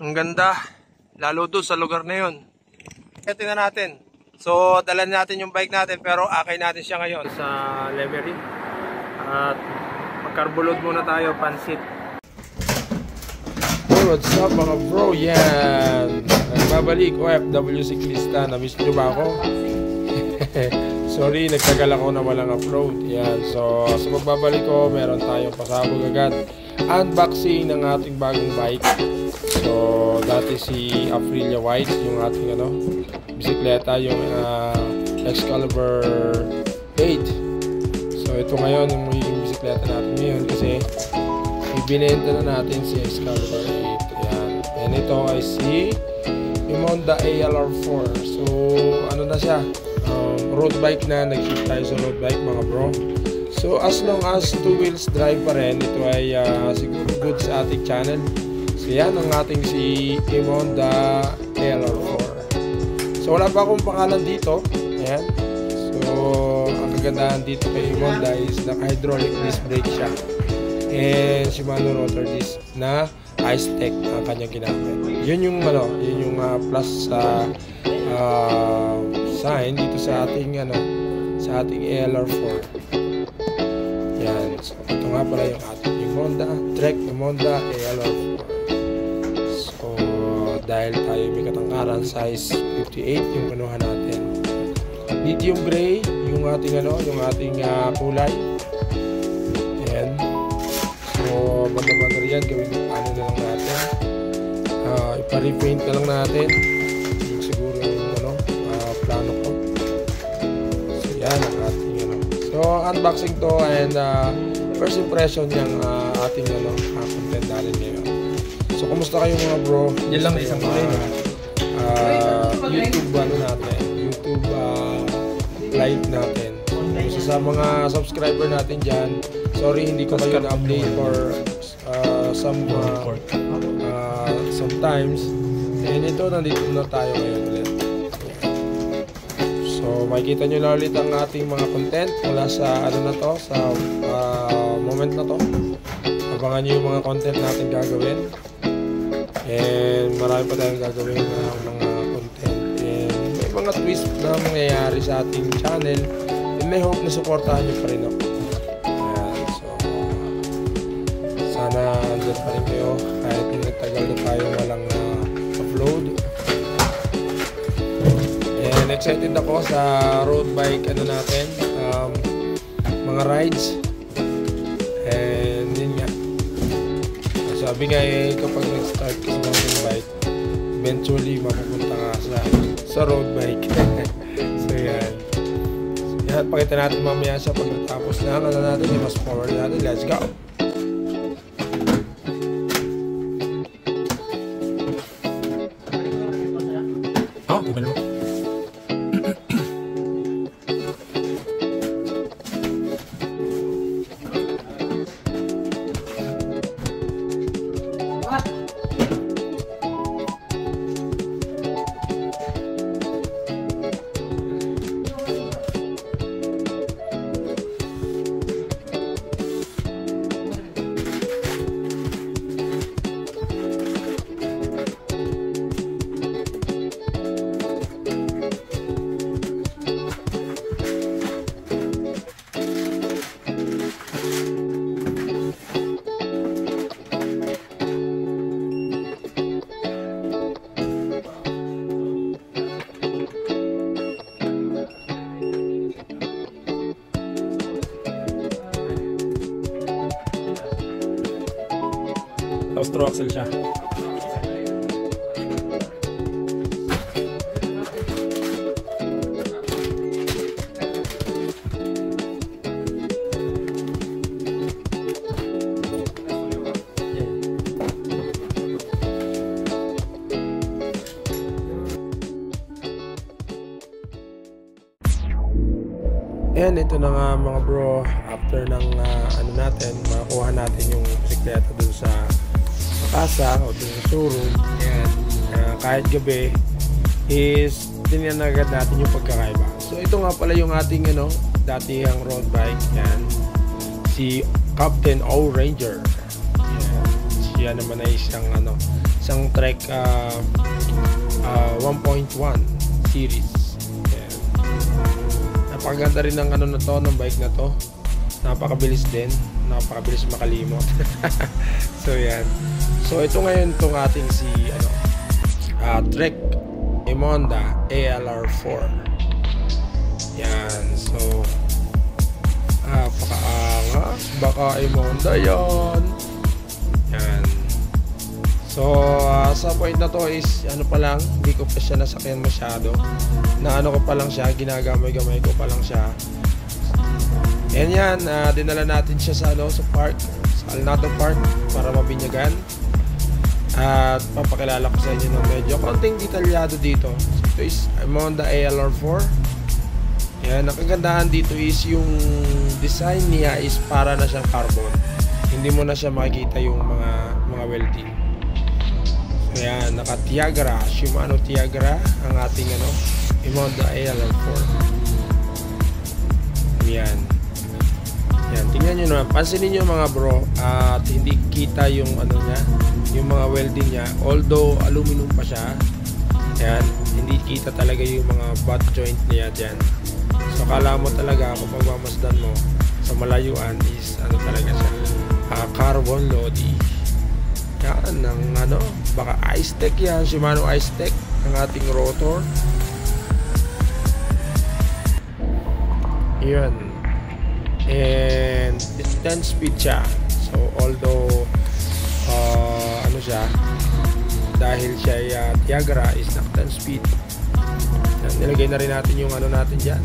Ang ganda. Lalo doon sa lugar na yun. Kaya tingnan natin. So, dalan natin yung bike natin pero akay natin siya ngayon sa Lemery. At magkarbulod muna tayo, pansit. Hey, what's up mga bro? Yan. Nagbabalik OFW Cyclista. Na-miss nyo ba ako? Sorry, nagtagal ako na walang upload. Yan. So, sa pagbabalik ko, meron tayong pasabog agad. Unboxing ng ating bagong bike. So, dati si Aprilia White, yung ating bisikleta, yung Excalibur 8. So, ito ngayon yung magiging bisikleta natin ngayon kasi ibinenta na natin si Excalibur 8. Ayan. And ito ay si Honda ALR4. So, ano na siya? Road bike na. Nag-shift tayo sa road bike mga bro. So, as long as 2 wheels drive pa rin, ito ay siguro good sa ating channel. So, yan ang ating si Honda ALR4. So, wala pa akong pangalan dito. Ayan. So, ang kagandahan dito kay Honda is naka-hydraulic disc brake siya. And Shimano rotor disc na Ice-Tech ang kanyang ginamit. Yun yung plus sign dito sa ating sa ating ALR4. Yan. So, ito nga pala yung ating Honda Trek ng Honda ALR4. So, dahil tayo may katangkaran size 58 yung kinuha natin. Medium gray yung ating yung ating kulay. Ayan. So, banda-banda yan gawin na lang natin. Ipa-repaint na lang natin. Yung siguro yung plano ko. So, yan ang ating So, unboxing to and first impression yung ating content natin ngayon. So, kumusta kayo mga bro? Yan lang isang kulay. YouTube natin. YouTube live natin. So, sa mga subscriber natin dyan, sorry hindi ko kayo na-update for sometimes. And ito, nandito na tayo ngayon ulit. So, makikita nyo na ulit ang ating mga content mula sa sa moment na to. Abangan nyo yung mga content natin gagawin. And marami pa tayong gagawin ng mga content. And may mga twist na mangyayari sa ating channel. And I hope na supportahan nyo pa rin ako. Ayan, so sana andyan pa rin kayo kahit nagtagal na tayo walang upload. And excited ako sa road bike natin, mga rides. And yun nga, sabi nga kapag nag-start ka sa mountain bike, eventually mapupunta ka sa road bike. So yan. So yan, pakita natin mamaya sa pag natapos na natin, mas forward natin. Let's go! Tapos throw axle siya. And ito na nga mga bro, after ng natin, makuha natin yung bisikleta dun sa kasa o dun sa showroom. And kahit gabi is tingnan agad natin yung pagkakaiba. So ito nga pala yung ating dati ang road bike. Yan, si Captain O Ranger. Yan, siya naman ay isang isang Trek 1.1 series. Ayan. Napakaganda rin ng ano na to, ng bike na to. Napakabilis din, napakabilis makalimot. So yan. So ito ngayon itong ating si Trek Emonda ALR4. Yan. So pakaangas, baka Emonda yan. Yan. So sa point na to is ano pa lang, hindi ko pa siya nasakyan masyado. Na ano ko pa lang siya, ginagamay-gamay ko pa lang siya. And yan, dinala natin siya sa sa park, sa Alnado Park para mabinyagan. At papakilala ko sa inyo ng medyo konting detalyado dito. So, ito is Emonda ALR4. Yan, ang kagandahan dito is yung design niya is para na siyang carbon. Hindi mo na siya makikita yung mga welding. So yan, naka Tiagra, Shimano Tiagra ang ating Emonda ALR4. Yan. Yan, tingnan nyo naman, pansinin nyo mga bro, at hindi kita yung niya, yung mga welding niya, although aluminum pa siya. Yan, hindi kita talaga yung mga butt joint niya dyan. So kala mo talaga kung pagmamasdan mo sa malayuan is talaga siya, carbon lodi. Yan, ng baka Ice-Tech yan, Shimano Ice-Tech ang ating rotor. Yan. And 10 speed siya. So although siya, dahil siya Tiagra is naka 10 speed. Yan, nilagay na rin natin yung natin dyan,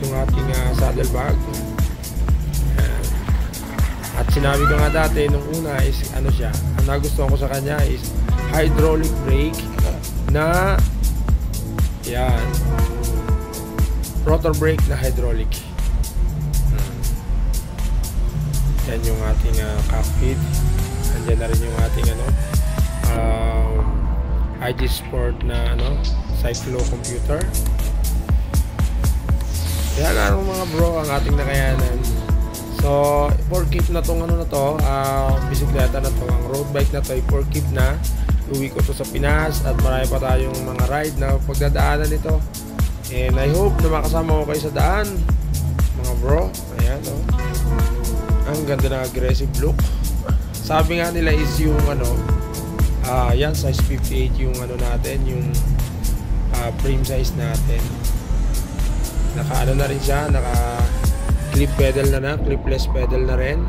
yung ating saddle bag. Yan. At sinabi ko nga dati nung una is siya, ang nagustuhan ko sa kanya is hydraulic brake na yan, rotor brake na hydraulic. Yan yung ating cockpit. Nandiyan na rin yung ating IG Sport na Cyclo computer. Yan mga bro ang ating nakayanan. So for keep na tong bisikleta na to, ang road bike na to ay for keep na. Uwi ko to sa Pinas at marami pa tayong mga ride na pagdadaanan nito. And I hope na makasama ko kayo sa daan mga bro. Ayan ang ganda ng aggressive look. Sabi nga nila is yung yan size 58 yung natin, yung frame size natin. Naka na rin siya, naka clip pedal na, clipless pedal na rin.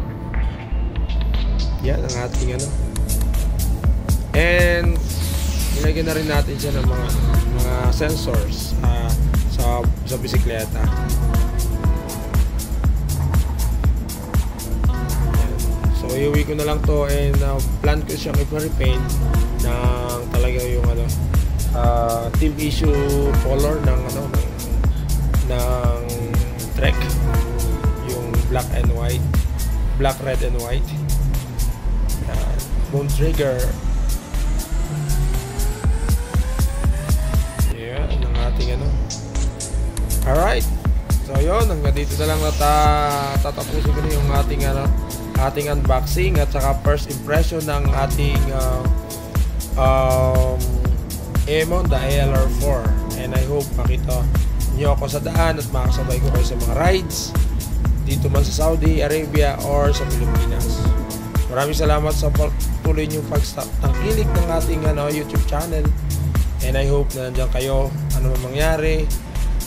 Yan ang ating and nilagyan na rin natin siya ng mga sensors sa bisikleta. So iuwi ko na lang to, and plan ko siyang i-repaint ng talaga yung team issue color ng Trek, yung black, red and white. Bone trigger. Yan ang ating alright, so yun, hanggang dito na lang tatapusin ko na yung ating unboxing at saka first impression ng ating Emonda ALR4. And I hope makita nyo ako sa daan at makasabay ko kayo sa mga rides dito man sa Saudi Arabia or sa Pilipinas. Maraming salamat sa patuloy nyo pagtangkilik ng ating YouTube channel, and I hope na nandiyan kayo ano man mangyari.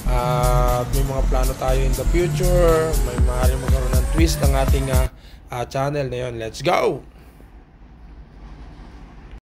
At may mga plano tayo in the future, may maaaring magkaroon ng twist ng ating channel na yun. Let's go!